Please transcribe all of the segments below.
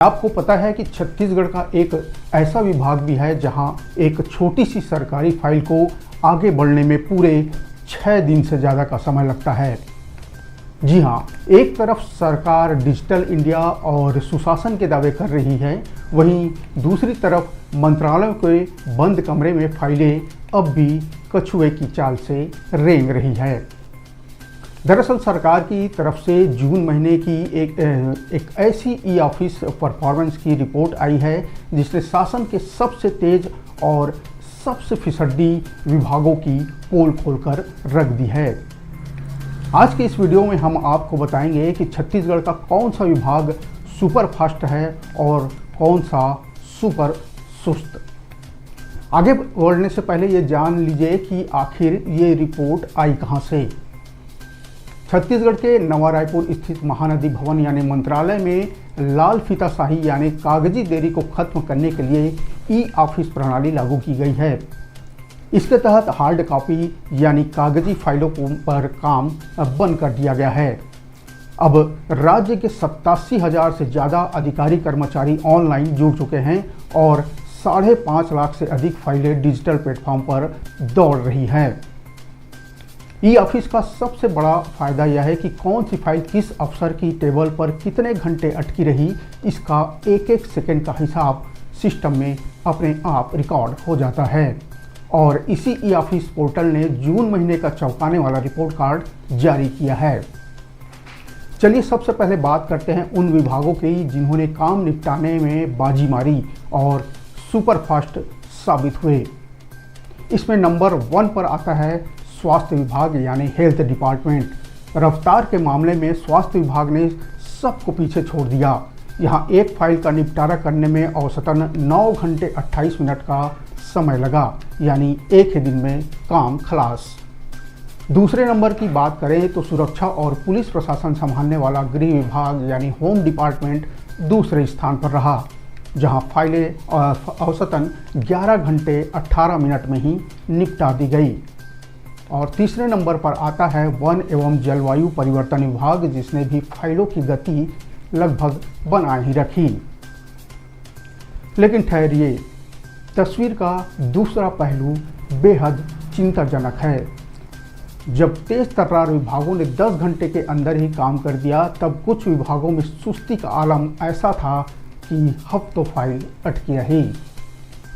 आपको पता है कि छत्तीसगढ़ का एक ऐसा विभाग भी है जहां एक छोटी सी सरकारी फाइल को आगे बढ़ने में पूरे 6 दिन से ज़्यादा का समय लगता है। जी हां, एक तरफ सरकार डिजिटल इंडिया और सुशासन के दावे कर रही है, वहीं दूसरी तरफ मंत्रालयों के बंद कमरे में फाइलें अब भी कछुए की चाल से रेंग रही है। दरअसल सरकार की तरफ से जून महीने की एक ऐसी ई ऑफिस परफॉर्मेंस की रिपोर्ट आई है जिसने शासन के सबसे तेज और सबसे फिसड्डी विभागों की पोल खोलकर रख दी है। आज के इस वीडियो में हम आपको बताएंगे कि छत्तीसगढ़ का कौन सा विभाग सुपर फास्ट है और कौन सा सुपर सुस्त। आगे बढ़ने से पहले ये जान लीजिए कि आखिर ये रिपोर्ट आई कहाँ से। छत्तीसगढ़ के नवा रायपुर स्थित महानदी भवन यानी मंत्रालय में लाल फीताशाही यानी कागजी देरी को खत्म करने के लिए ई ऑफिस प्रणाली लागू की गई है। इसके तहत हार्ड कॉपी यानी कागजी फाइलों पर काम बंद कर दिया गया है। अब राज्य के 87,000 से ज़्यादा अधिकारी कर्मचारी ऑनलाइन जुड़ चुके हैं और 5.5 लाख से अधिक फाइलें डिजिटल प्लेटफॉर्म पर दौड़ रही हैं। ई ऑफिस का सबसे बड़ा फायदा यह है कि कौन सी फाइल किस अफसर की टेबल पर कितने घंटे अटकी रही, इसका एक सेकंड का हिसाब सिस्टम में अपने आप रिकॉर्ड हो जाता है। और इसी ई ऑफिस पोर्टल ने जून महीने का चौंकाने वाला रिपोर्ट कार्ड जारी किया है। चलिए सबसे पहले बात करते हैं उन विभागों की जिन्होंने काम निपटाने में बाजी मारी और सुपर फास्ट साबित हुए। इसमें नंबर 1 पर आता है स्वास्थ्य विभाग यानी हेल्थ डिपार्टमेंट। रफ्तार के मामले में स्वास्थ्य विभाग ने सबको पीछे छोड़ दिया। यहां एक फाइल का निपटारा करने में औसतन 9 घंटे 28 मिनट का समय लगा, यानी एक ही दिन में काम खलास। दूसरे नंबर की बात करें तो सुरक्षा और पुलिस प्रशासन संभालने वाला गृह विभाग यानी होम डिपार्टमेंट दूसरे स्थान पर रहा, जहां फाइलें औसतन 11 घंटे 18 मिनट में ही निपटा दी गई। और तीसरे नंबर पर आता है वन एवं जलवायु परिवर्तन विभाग, जिसने भी फाइलों की गति लगभग बनाए ही रखी। लेकिन ठहरिए, तस्वीर का दूसरा पहलू बेहद चिंताजनक है। जब तेज तर्रार विभागों ने 10 घंटे के अंदर ही काम कर दिया, तब कुछ विभागों में सुस्ती का आलम ऐसा था कि हफ्तों फाइल अटकी रही।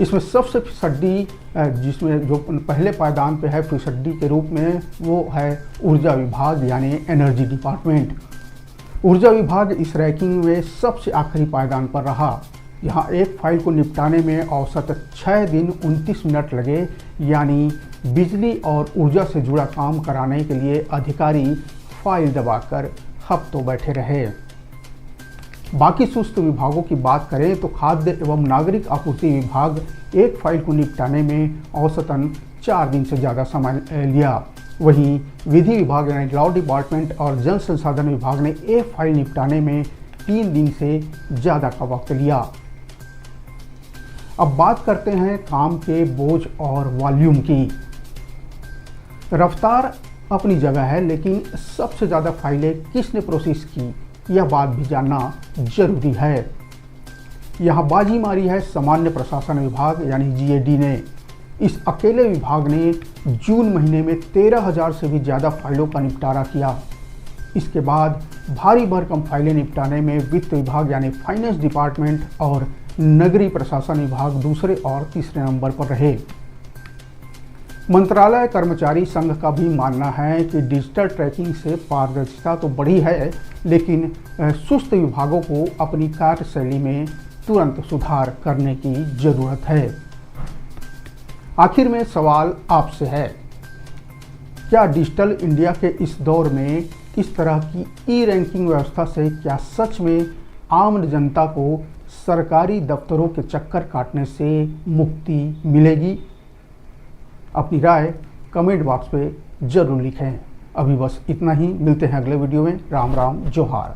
इसमें सबसे फिसड्डी जिसमें जो पहले पायदान पे है फिसड्डी के रूप में, वो है ऊर्जा विभाग यानी एनर्जी डिपार्टमेंट। ऊर्जा विभाग इस रैंकिंग में सबसे आखिरी पायदान पर रहा। यहाँ एक फाइल को निपटाने में औसत 6 दिन 29 मिनट लगे, यानी बिजली और ऊर्जा से जुड़ा काम कराने के लिए अधिकारी फाइल दबाकर हफ्तों बैठे रहे। बाकी सुस्त विभागों की बात करें तो खाद्य एवं नागरिक आपूर्ति विभाग एक फाइल को निपटाने में औसतन 4 दिन से ज़्यादा समय लिया। वहीं विधि विभाग यानी लॉ डिपार्टमेंट और जल संसाधन विभाग ने एक फाइल निपटाने में 3 दिन से ज़्यादा का वक्त लिया। अब बात करते हैं काम के बोझ और वॉल्यूम की। रफ्तार अपनी जगह है, लेकिन सबसे ज़्यादा फाइलें किसने प्रोसेस की, यह बात भी जानना जरूरी है। यहाँ बाजी मारी है सामान्य प्रशासन विभाग यानी जीएडी ने। इस अकेले विभाग ने जून महीने में 13,000 से भी ज़्यादा फाइलों का निपटारा किया। इसके बाद भारी भरकम फाइलें निपटाने में वित्त विभाग यानी फाइनेंस डिपार्टमेंट और नगरीय प्रशासन विभाग दूसरे और तीसरे नंबर पर रहे। मंत्रालय कर्मचारी संघ का भी मानना है कि डिजिटल ट्रैकिंग से पारदर्शिता तो बढ़ी है, लेकिन सुस्त विभागों को अपनी कार्यशैली में तुरंत सुधार करने की जरूरत है। आखिर में सवाल आपसे है, क्या डिजिटल इंडिया के इस दौर में इस तरह की ई रैंकिंग व्यवस्था से क्या सच में आम जनता को सरकारी दफ्तरों के चक्कर काटने से मुक्ति मिलेगी? अपनी राय कमेंट बॉक्स पे जरूर लिखें। अभी बस इतना ही, मिलते हैं अगले वीडियो में। राम राम जोहार।